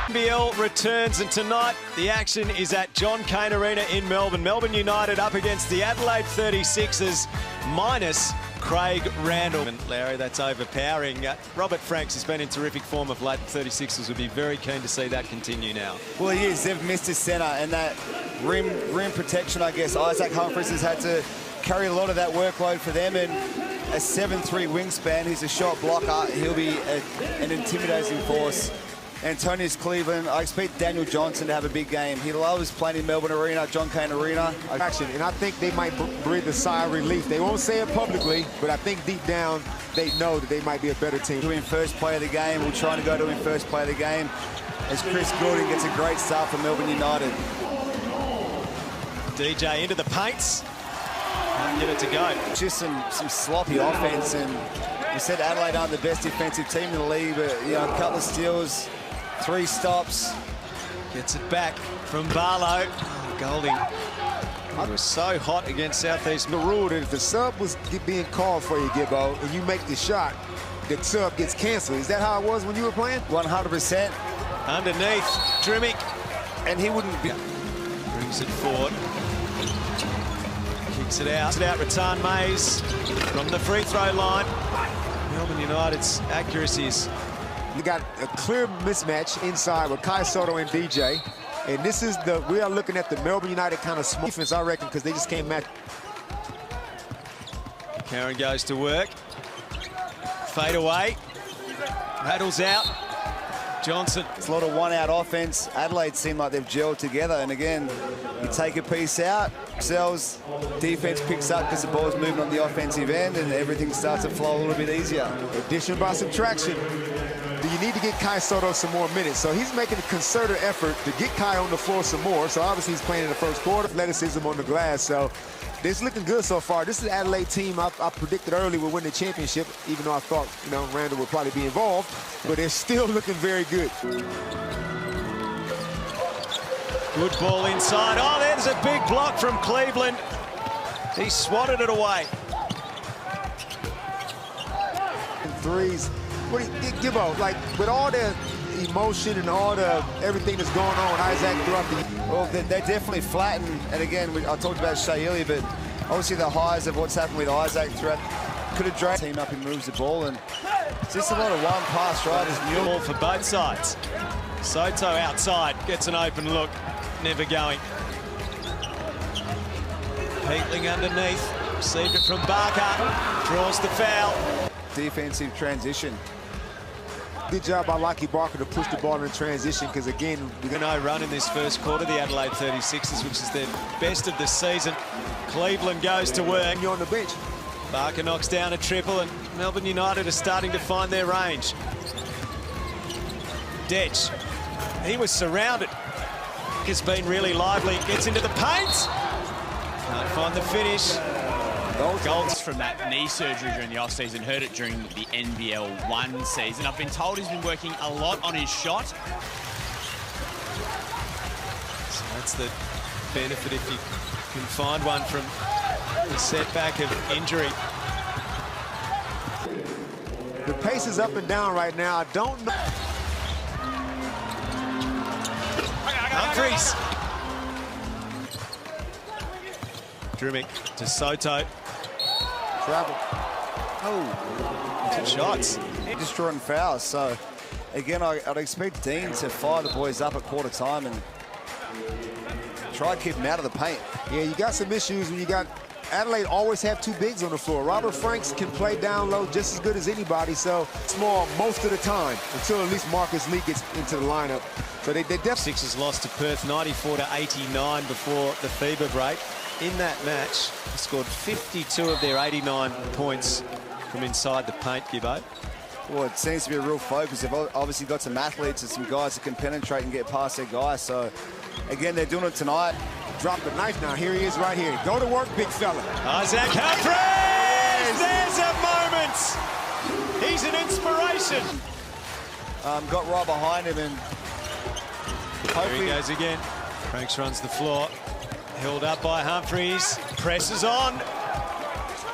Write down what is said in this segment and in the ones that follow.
NBL returns, and tonight the action is at John Cain Arena in Melbourne. Melbourne United up against the Adelaide 36ers minus Craig Randall. And Larry, that's overpowering. Robert Franks has been in terrific form of late. The 36ers would be very keen to see that continue now. Well, he is. They've missed his centre, and that rim protection, I guess. Isaac Humphries has had to carry a lot of that workload for them, and a 7'3" wingspan. He's a shot blocker. He'll be an intimidating force. Antonius Cleveland, I expect Daniel Johnson to have a big game. He loves playing in Melbourne Arena, John Cain Arena. Action, and I think they might breathe a sigh of relief. They won't say it publicly, but I think deep down they know that they might be a better team. To win first play of the game, we're trying to go to win first play of the game as Chris Goulding gets a great start for Melbourne United. DJ into the paints. Can't get it to go. Just some sloppy offense, and you said Adelaide aren't the best defensive team in the league, but you know, a couple of steals, 3 stops. Gets it back from Barlow. Oh, Goulding. It was so hot against Southeast. The rule that if the sub was being called for you, Gibbo, and you make the shot, the sub gets canceled. Is that how it was when you were playing? 100%. Underneath, Drimmick. And he wouldn't be. Brings it forward. Kicks it out. Rattan Mays from the free throw line. Melbourne United's accuracy is... You got a clear mismatch inside with Kai Sotto and DJ. And this is we are looking at the Melbourne United kind of small defense, I reckon, because they just can't match. Karen goes to work. Fade away. Rattles out. Johnson. It's a lot of one-out offense. Adelaide seem like they've gelled together. And again, you take a piece out, sells, defense picks up because the ball's moving on the offensive end, and everything starts to flow a little bit easier. Addition by subtraction. Do you need to get Kai Sotto some more minutes? So he's making a concerted effort to get Kai on the floor some more. So obviously he's playing in the first quarter, athleticism on the glass. So it's looking good so far. This is the Adelaide team I predicted early would win the championship, even though I thought, you know, Randall would probably be involved. But they're still looking very good. Good ball inside. Oh, there's a big block from Cleveland. He swatted it away. Threes. What do you give out? Like, with all the emotion and all the everything that's going on, Isaac, throughout the... Well, they're definitely flattened. And again, I talked about Shea earlier, but obviously the highs of what's happened with Isaac throughout could have dragged the team up. He moves the ball, and it's just a lot of one pass, right? There's ball for both sides. Sotto outside, gets an open look, never going. Peatling underneath, received it from Barker, draws the foul. Defensive transition. Good job by Lockie Barker to push the ball in transition, because again, we're going to run in this first quarter, the Adelaide 36ers, which is their best of the season. Cleveland goes to work. You're on the bench. Barker knocks down a triple, and Melbourne United are starting to find their range. Detch, he was surrounded. Has been really lively, gets into the paint. Can't find the finish. Goals from that knee surgery during the off-season, heard it during the NBL 1 season. I've been told he's been working a lot on his shot. So that's the benefit if you can find one from the setback of injury. The pace is up and down right now. I don't know. Humphries. Drimmick to Sotto. Travel. Oh, good shots. Just drawing fouls. So again, I'd expect Dean to fire the boys up at quarter time and try to keep them out of the paint. Yeah, you got some issues when you got Adelaide always have 2 bigs on the floor. Robert Franks can play down low just as good as anybody, so small most of the time until at least Marcus Lee gets into the lineup. So they definitely... Sixers lost to Perth 94-89 before the FIBA break. In that match, he scored 52 of their 89 points from inside the paint, Gibbo. Well, it seems to be a real focus. They've obviously got some athletes and some guys that can penetrate and get past their guys. So, again, they're doing it tonight. Drop the knife now. Here he is right here. Go to work, big fella. Isaac Humphries! There's a moment! He's an inspiration. Got right behind him, and hopefully... Here he goes again. Franks runs the floor. Held up by Humphries. Presses on.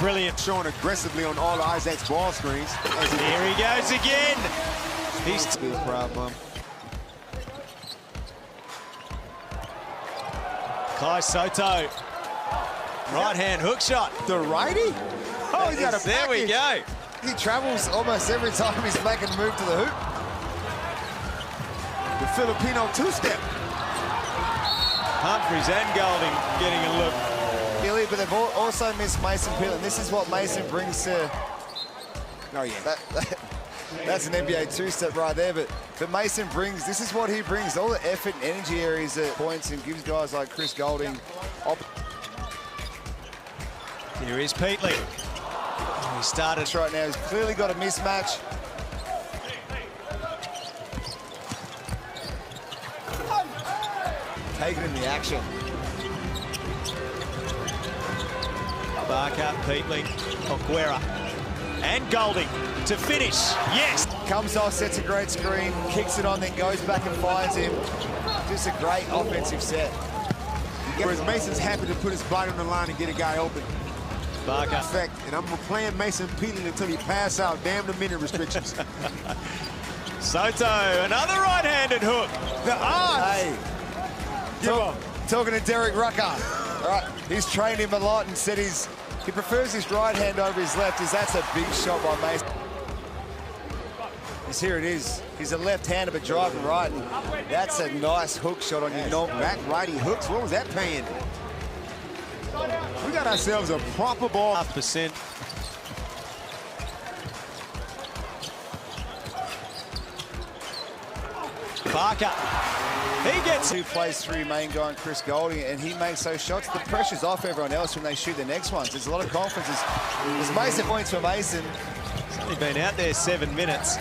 Brilliant. Showing aggressively on all of Isaac's ball screens. Here he goes again. He's a problem. Kai Sotto. Right hand hook shot. The righty? Oh, he's got a There we package. go. He travels almost every time he's making a move to the hoop. The Filipino two-step. Humphries and Golding getting a look. Billy, but they've also missed Mason Peeling. This is what Mason brings to... Oh, yeah. That's an NBA two-step right there, but Mason brings... This is what he brings, all the effort and energy areas at points, and gives guys like Chris Golding... Here is Peatling. He started right now. He's clearly got a mismatch. Taking in the action. Barker, Peatling, Oguera, and Golding to finish. Yes! Comes off, sets a great screen, kicks it on, then goes back and finds him. Just a great offensive set. Whereas Mason's happy to put his body on the line and get a guy open. Barker. Effect, and I'm playing Mason Peeling until he pass out. Damn the minute restrictions. Soto, another right-handed hook. The odds. Hey, talking to Derek Rucker. All right, he's trained him a lot and said he prefers his right hand over his left. That's a big shot by Mason. Here it is. He's a left-hander but driving right, and that's a nice hook shot on your normal back righty hooks. What was that paying? We got ourselves a proper ball. 0.5%. Barker. He gets Who plays through main guy and Chris Golding, and he makes those shots. The pressure's off everyone else when they shoot the next ones. There's a lot of confidence. There's Mason points for Mason. He's only been out there 7 minutes.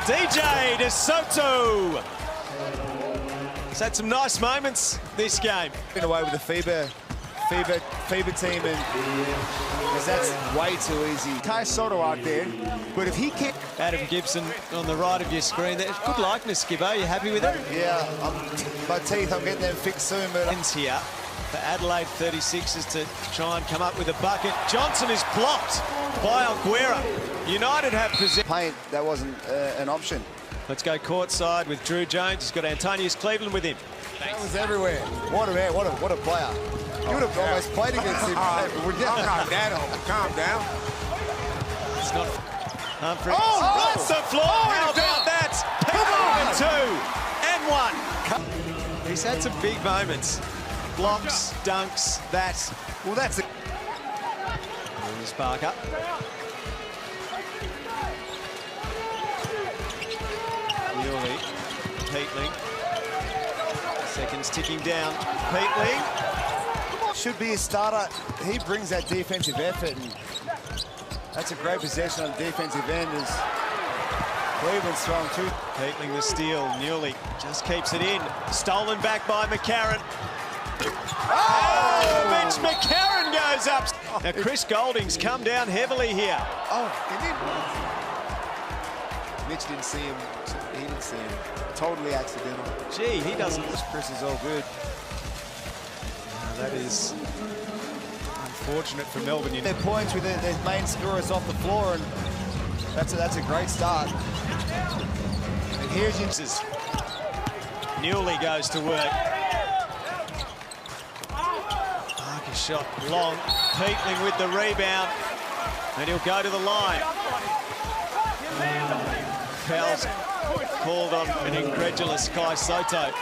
DJ to Soto. He's had some nice moments this game. Been away with the FIBA team, and because that's way too easy. Kai Sotto out there, but if he can't... Adam Gibson on the right of your screen. There's good likeness, Gibbo. Are you happy with it? Yeah, my teeth, I'm getting them fixed soon, but... Ends here for Adelaide 36ers to try and come up with a bucket. Johnson is blocked by Oguera. United have possession. Paint, that wasn't an option. Let's go courtside with Drew Jones. He's got Antonius Cleveland with him. That was everywhere. What a man, what a player. You would have almost played against him. We're just not that old. Calm down. It's not Humphries. Oh, that's the floor. How about that? Pick 2 and 1. He's had some big moments. Blocks, dunks, that. Well, that's it. Here's Barker. Ulit, Peatling. Seconds ticking down. Peatling. Should be a starter. He brings that defensive effort, and that's a great possession on the defensive end as Cleveland's throwing too. Peatling the steal. Newley just keeps it in. Stolen back by McCarron. Oh! Mitch McCarron goes up. Now Chris Golding's come down heavily here. Oh, Mitch didn't see him. He didn't see him. Totally accidental. Gee, he doesn't. Chris is all good. That is unfortunate for Melbourne. Their points with their main scorers off the floor, and that's a great start. And here's Jinxes. Newley goes to work. Barker shot long. Peatling with the rebound. And he'll go to the line. Foul's called on an incredulous Kai Sotto.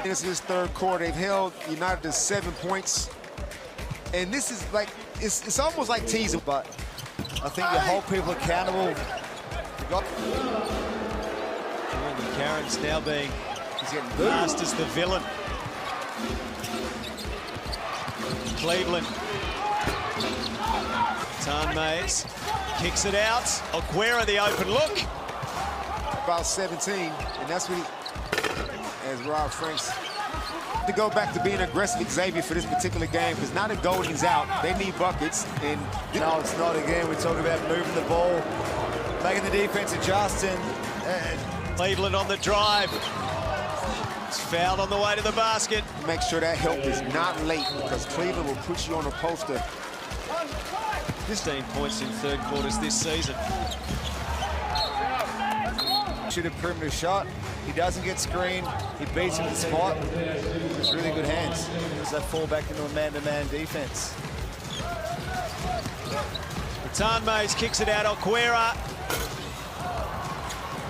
This is his third quarter. They've held United to 7 points. And this is like, it's almost like teasing. But I think you hold people accountable. McCarron's now being cast as the villain. Cleveland. Tan Mays kicks it out. Oguera the open look. About 17, and that's what he, as Rob Franks, to go back to being aggressive Xavier for this particular game, because now that Golding's out, they need buckets. And no, it's not again. We're talking about moving the ball, making the defense adjust, and Cleveland on the drive. It's fouled on the way to the basket. Make sure that help is not late, because Cleveland will put you on a poster. 15 points in third quarters this season. Shoot a perimeter shot. He doesn't get screened. He beats him to the spot. It's really good hands. As they fall back into a man-to-man defense. Tan Mays kicks it out. Alquera.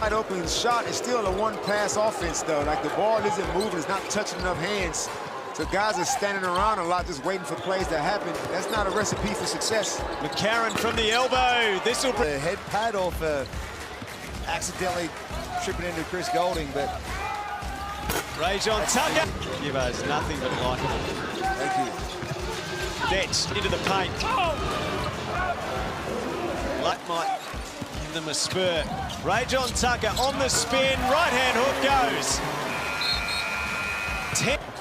Wide open shot is still a one-pass offense, though. Like, the ball isn't moving. It's not touching enough hands. So guys are standing around a lot just waiting for plays to happen. That's not a recipe for success. McCarron from the elbow. This will The head pad off accidentally tripping into Chris Golding, but Rajon Tucker. Gibbo's nothing but likeable. thank you. Betts into the paint. Luck might give them a spur. Rajon Tucker on the spin. Right-hand hook goes.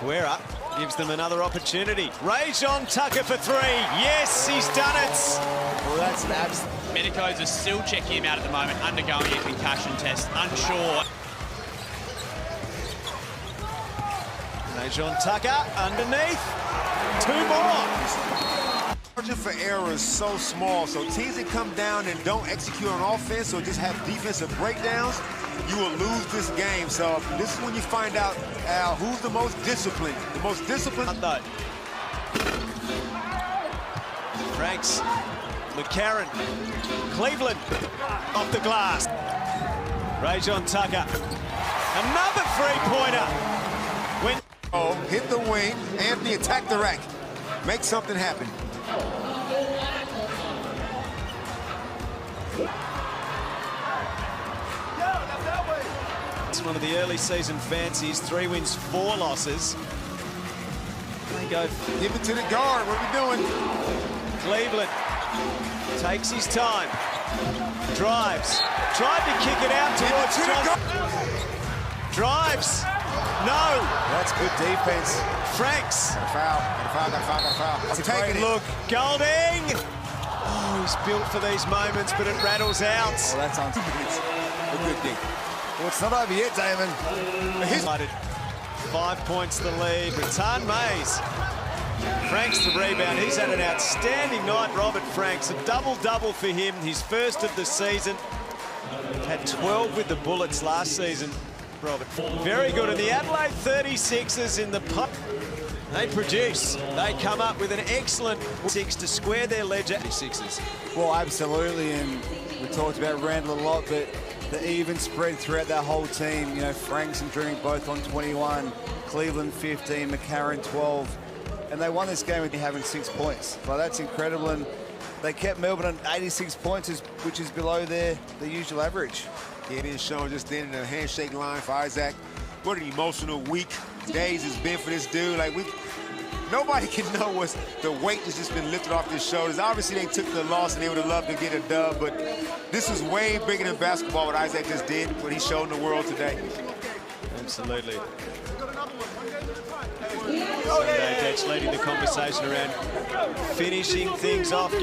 Alquera gives them another opportunity. Rajon Tucker for three. Yes, he's done it. Well, that's an absolute. Medicos are still checking him out at the moment, undergoing a concussion test, unsure. Rajon Tucker underneath. Two more. Margin for error is so small, so teams that come down and don't execute on offense or just have defensive breakdowns, you will lose this game. So this is when you find out, Al, who's the most disciplined. The most disciplined. Franks, McCarron, Cleveland off the glass. Rajon Tucker, another three-pointer. When Hit the wing, Anthony attack the rack. Make something happen. It's one of the early season fancies. 3 wins, 4 losses. They go. Give it to the guard. What are we doing? Cleveland takes his time. Drives. Tried to kick it out towards Johnson. Drives. No. That's good defense. Franks. Foul. Foul. That's I'm a great taking look. Golding. Oh, he's built for these moments, but it rattles out. Well, that's on. A good thing. Well, it's not over yet, Damon. He's 5 points the lead. Tan Mays. Franks the rebound. He's had an outstanding night, Robert Franks. A double-double for him, his first of the season. Had 12 with the Bullets last season, Robert. Very good. And the Adelaide 36ers in the puck. They produce. They come up with an excellent 6 to square their ledger. 36ers. Well, absolutely, and we talked about Randall a lot, but the even spread throughout that whole team. You know, Franks and Drew both on 21, Cleveland 15, McCarron 12, and they won this game with having 6 points. Well, that's incredible, and they kept Melbourne on 86 points, which is below their usual average. Yeah, being shown just then in the handshake line for Isaac. What an emotional week days it's been for this dude. Like, nobody can know what's the weight that's just been lifted off his shoulders. Obviously, they took the loss and they would have loved to get a dub, but this is way bigger than basketball, what Isaac just did, what he showed in the world today. Absolutely. Sunday Betts leading the conversation around finishing things off.